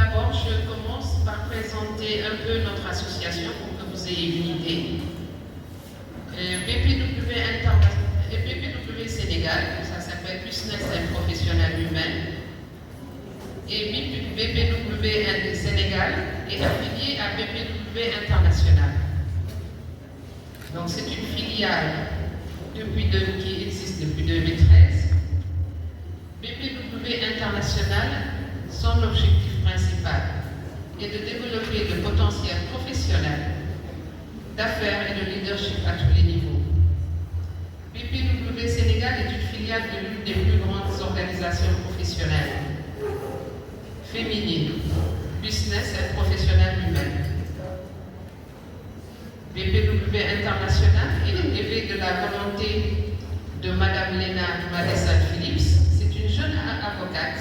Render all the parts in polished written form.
d'abord, je commence par présenter un peu notre association pour que vous ayez une idée. BPW Sénégal, ça s'appelle Business and Professionnel Humain. Et BPW Sénégal est affilié à BPW International. Donc c'est une filiale qui existe depuis 2013. BPW International, son objectif principal est de développer le potentiel professionnel, d'affaires et de leadership à tous les niveaux. BPW Sénégal est une filiale de l'une des plus grandes organisations professionnelles féminines, business et professionnelles humaines. BPW International est l'élevé de la volonté de Madame Lena Madison-Phillips. C'est une jeune avocate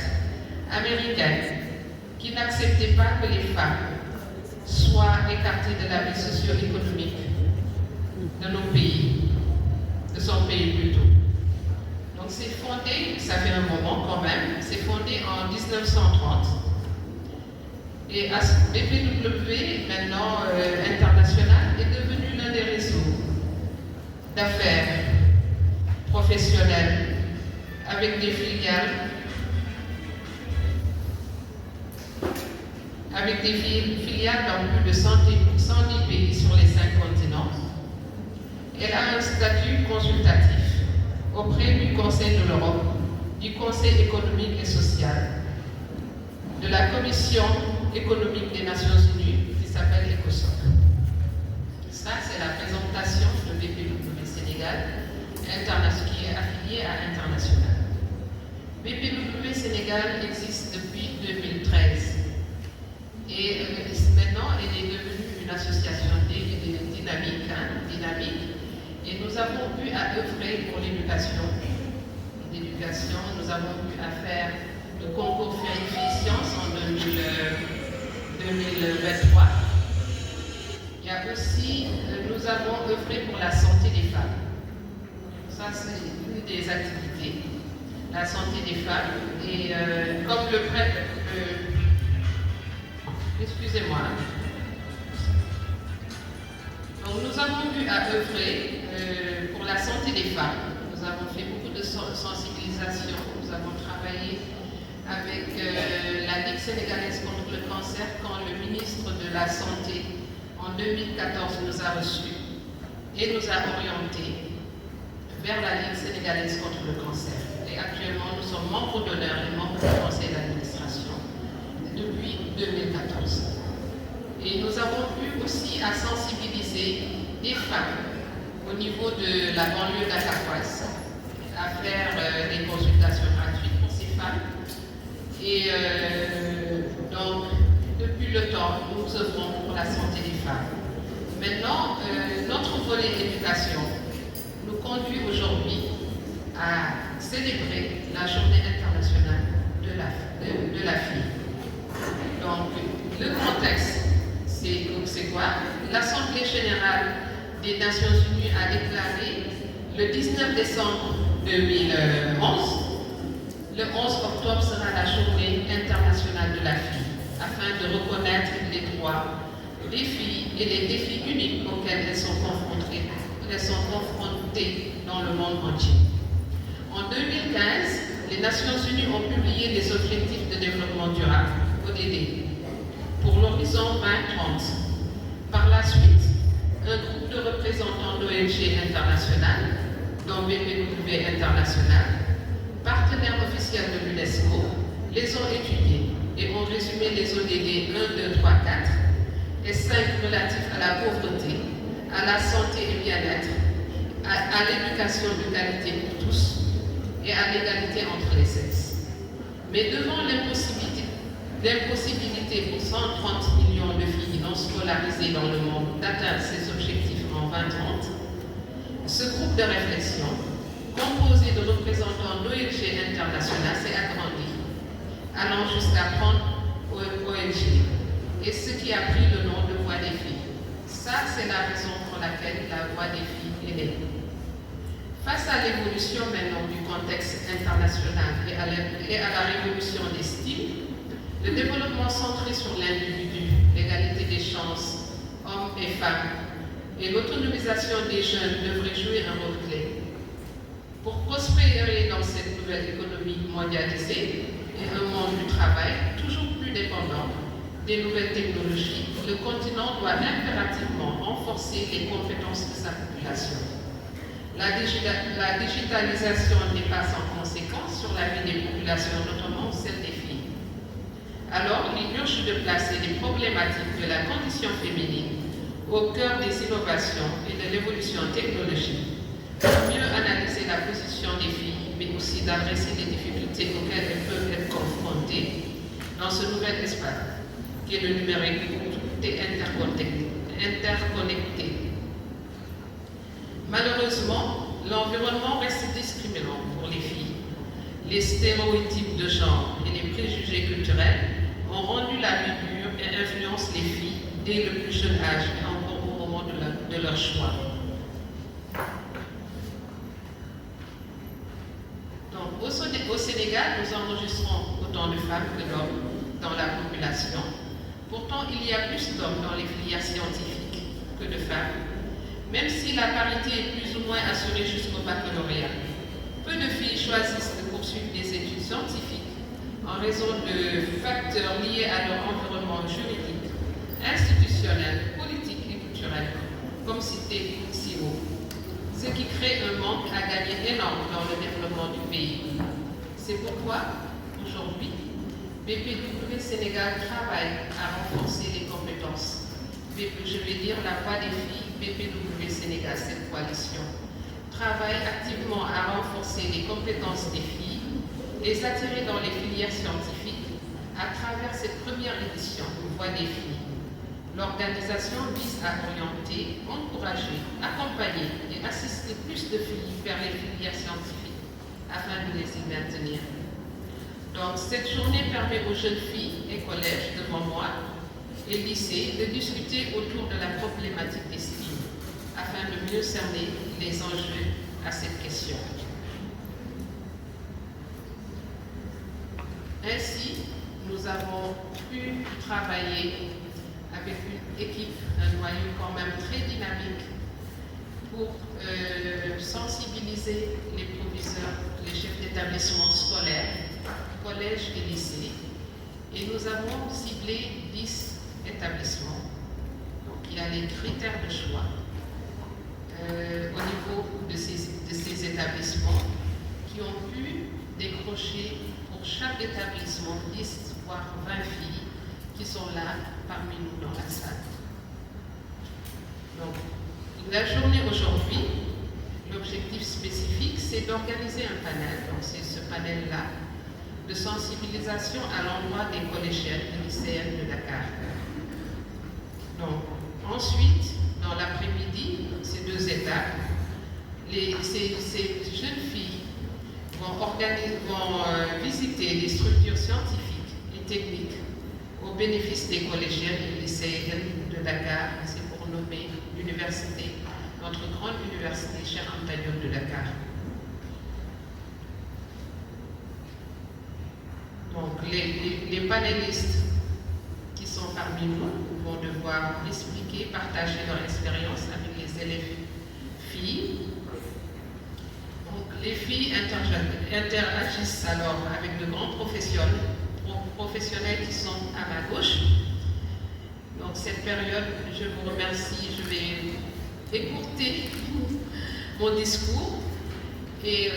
américaine qui n'acceptait pas que les femmes soient écartées de la vie socio-économique de nos pays, de son pays plutôt. Donc c'est fondé, ça fait un moment quand même, c'est fondé en 1930. Et BPW, maintenant international, est devenu l'un des réseaux d'affaires professionnels avec des filiales dans plus de 110 pays sur les 5 continents. Elle a un statut consultatif auprès du Conseil de l'Europe, du Conseil économique et social, de la Commission économique des Nations Unies qui s'appelle ECOSOC. Ça, c'est la présentation de BPW Sénégal, qui est affilié à International. BPW Sénégal existe depuis 2013 et maintenant elle est devenue une association dynamique, et nous avons eu à œuvrer pour l'éducation. Nous avons eu à faire le concours Sciences en 2023. Il y a aussi, nous avons œuvré pour la santé des femmes. Ça, c'est une des activités, la santé des femmes. Et comme excusez-moi. Donc, nous avons eu à œuvrer pour la santé des femmes. Nous avons fait beaucoup de sensibilisation. Nous avons travaillé avec la Ligue sénégalaise contre le cancer quand le ministre de la Santé en 2014 nous a reçus et nous a orientés vers la Ligue sénégalaise contre le cancer. Et actuellement, nous sommes membres d'honneur et membres du conseil d'administration depuis 2014. Et nous avons eu aussi à sensibiliser des femmes au niveau de la banlieue dakaroise à faire des consultations gratuites pour ces femmes. Et donc, depuis le temps, nous œuvrons pour la santé des femmes. Maintenant, notre volet éducation nous conduit aujourd'hui à célébrer la journée internationale de la fille. Donc, le contexte, c'est quoi? L'Assemblée générale des Nations Unies a déclaré le 19 décembre 2011, le 11 octobre sera la journée internationale de la fille, afin de reconnaître les droits des filles et les défis uniques auxquels elles sont confrontées dans le monde entier. En 2015, les Nations Unies ont publié les objectifs de développement durable, ODD, pour l'horizon 2030. Par la suite, un groupe de représentants d'ONG internationales, dont BPW International, partenaire officiel de l'UNESCO, les ont étudiés et ont résumé les ODD 1, 2, 3, 4 et 5 relatifs à la pauvreté, à la santé et bien-être, à l'éducation de qualité pour tous et à l'égalité entre les sexes. Mais devant l'impossibilité pour 130 millions de filles non scolarisées dans le monde d'atteindre ces objectifs en 2030, ce groupe de réflexion, composé de représentants d'ONG internationales, s'est agrandi, allant jusqu'à prendre ONG, et ce qui a pris le nom de Voix des filles. Ça, c'est la raison pour laquelle la Voix des filles est née. Face à l'évolution maintenant du contexte international et à la révolution des styles, Le développement centré sur l'individu, l'égalité des chances, hommes et femmes, et l'autonomisation des jeunes devraient jouer un rôle clé. Pour prospérer dans cette nouvelle économie mondialisée et un monde du travail toujours plus dépendant des nouvelles technologies, le continent doit impérativement renforcer les compétences de sa population. La digitalisation n'est pas sans conséquence sur la vie des populations, notamment celle des filles. Alors, il urge de placer les problématiques de la condition féminine au cœur des innovations et de l'évolution technologique, pour mieux analyser la position des filles, mais aussi d'adresser les difficultés auxquelles elles peuvent être confrontées dans ce nouvel espace, qui est le numérique où tout est interconnecté. Malheureusement, l'environnement reste discriminant pour les filles. Les stéréotypes de genre et les préjugés culturels ont rendu la vie dure et influencent les filles dès le plus jeune âge et encore au moment de leur choix. Donc, au Sénégal, nous enregistrons autant de femmes que d'hommes dans la population. Pourtant, il y a plus d'hommes dans les filières scientifiques que de femmes, même si la parité est plus ou moins assurée jusqu'au baccalauréat. Peu de filles choisissent de poursuivre des études scientifiques en raison de facteurs liés à leur environnement juridique, institutionnel, politique et culturel, comme cité si haut, ce qui crée un manque à gagner énorme dans le développement du pays. C'est pourquoi, aujourd'hui, BPW Sénégal travaille à renforcer les compétences. Je vais dire la voix des filles, BPW Sénégal, cette coalition, travaille activement à renforcer les compétences des filles, les attirer dans les filières scientifiques à travers cette première édition, Voix des filles. L'organisation vise à orienter, encourager, accompagner et assister plus de filles vers les filières scientifiques afin de les y maintenir. Donc, cette journée permet aux jeunes filles et collèges devant moi et lycées de discuter autour de la problématique des STEAM afin de mieux cerner les enjeux à cette question. Ainsi, nous avons pu travailler avec une équipe, un noyau quand même très dynamique pour sensibiliser les proviseurs, les chefs d'établissement scolaires, collèges et lycées. Et nous avons ciblé 10 établissements. Donc il y a les critères de choix au niveau de ces établissements qui ont pu décrocher pour chaque établissement 10 voire 20 filles qui sont là parmi nous dans la salle. Donc, la journée aujourd'hui, l'objectif spécifique, c'est d'organiser un panel, donc c'est ce panel-là, de sensibilisation à l'endroit des collégiennes et lycéennes de Dakar. Donc, ensuite, dans l'après-midi, ces 2 étapes, ces jeunes filles vont visiter les structures scientifiques et techniques au bénéfice des collégiennes et lycéennes de Dakar. C'est pour nommer l'université, notre grande université Cheikh Anta Diop de Dakar. Donc les panélistes qui sont parmi nous vont devoir expliquer, partager leur expérience avec les élèves filles. Donc les filles interagissent alors avec de grands professionnels qui sont à ma gauche. Donc cette période, je vous remercie, je vais écouter mon discours et